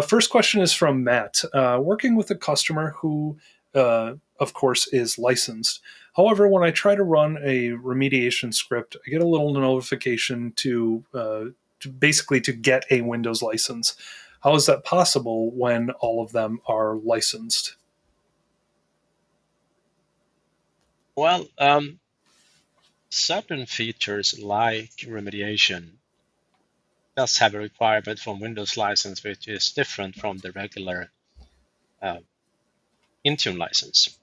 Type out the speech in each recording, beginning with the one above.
First question is from Matt. Working with a customer who, of course, is licensed. However, when I try to run a remediation script, I get a little notification to basically to get a Windows license. How is that possible when all of them are licensed? Well, certain features like remediation does have a requirement from Windows license, which is different from the regular uh, Intune license.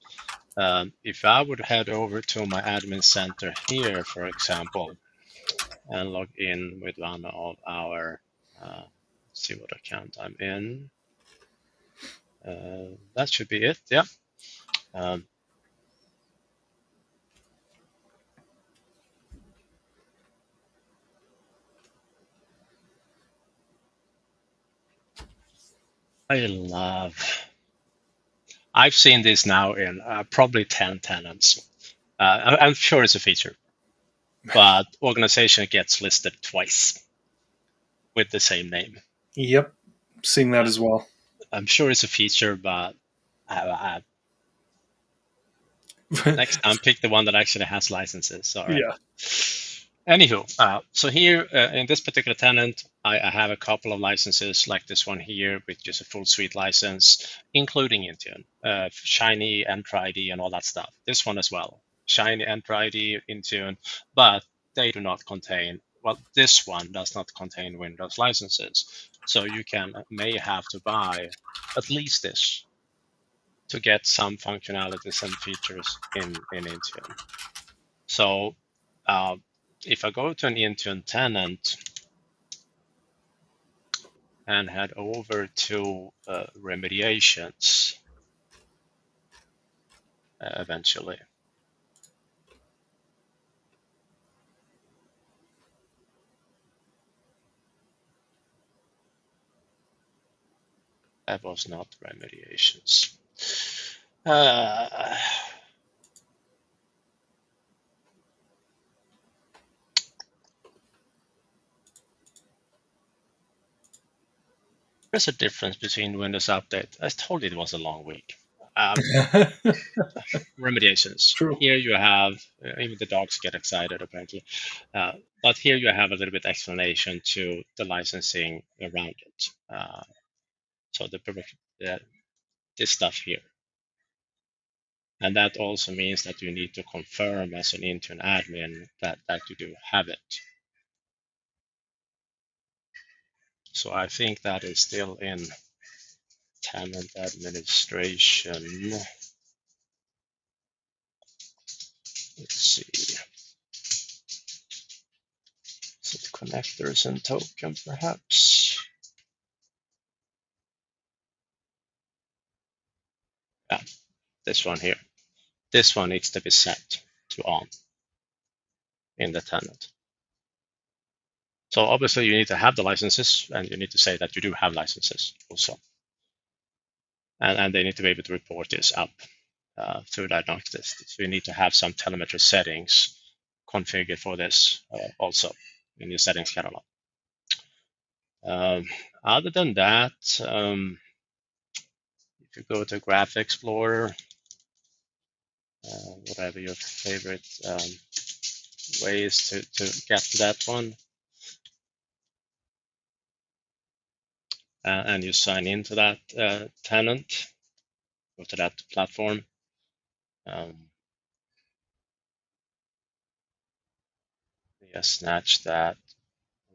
If I would head over to my admin center here, for example, and log in with one of our, let's see what account I'm in. That should be it, yeah. Um, I've seen this now in probably 10 tenants. I'm sure it's a feature, but organization gets listed twice with the same name. Yep, seeing that Uh, as well. I'm sure it's a feature, but next time pick the one that actually has licenses. Sorry. Yeah. Anywho, so here in this particular tenant, I have a couple of licenses like this one here, which is a full suite license, including Intune, Shiny, Entra ID, and all that stuff. This one as well, Shiny, Entra ID, Intune, but they do not contain, well, this one does not contain Windows licenses. So you may have to buy at least this to get some functionalities and features in Intune. So uh, if I go to an Intune tenant and head over to remediations eventually, that was not remediations. Uh, there's a difference between Windows Update. I told you it was a long week. Remediations. True. Here you have, even the dogs get excited apparently, but here you have a little bit explanation to the licensing around it. So this stuff here. And that also means that you need to confirm as an Intune admin that you do have it. So I think that is still in tenant administration. Let's see. Is it connectors and token perhaps? Yeah, this one here. This one needs to be set to on in the tenant. So obviously you need to have the licenses and you need to say that you do have licenses also. And they need to be able to report this up through diagnostics. So you need to have some telemetry settings configured for this also in your settings catalog. Other than that, if you go to Graph Explorer, whatever your favorite way is to get to that one, and you sign into that tenant, go to that platform. Just snatch that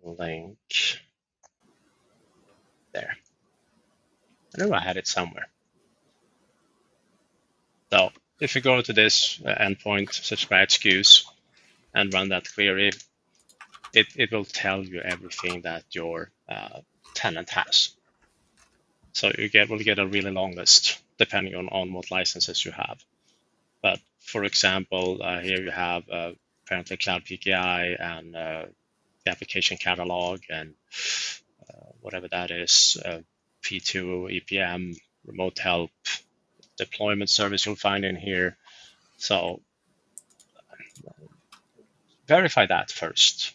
link there. I know I had it somewhere. So if you go to this endpoint subscribe SKUs and run that query, it will tell you everything that your tenant has. So will get a really long list depending on what licenses you have. But for example, here you have apparently Cloud PKI and the application catalog and whatever that is, P2, EPM, remote help, deployment service you'll find in here. So verify that first,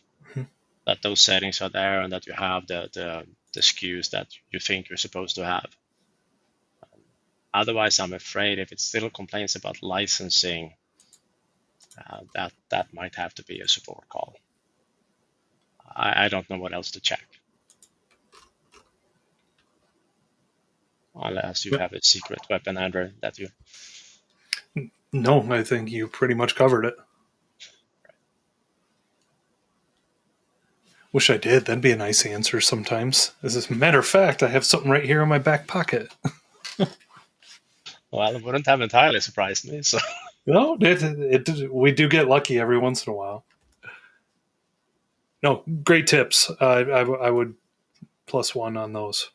that those settings are there and that you have the the SKUs that you think you're supposed to have. Otherwise, I'm afraid if it still complains about licensing, that might have to be a support call. I don't know what else to check, unless you have a secret weapon, Andrew, that you. No, I think you pretty much covered it. Wish I did. That'd be a nice answer sometimes. As a matter of fact, I have something right here in my back pocket. Well, it wouldn't have entirely surprised me. So, No, we do get lucky every once in a while. No, great tips. I would +1 on those.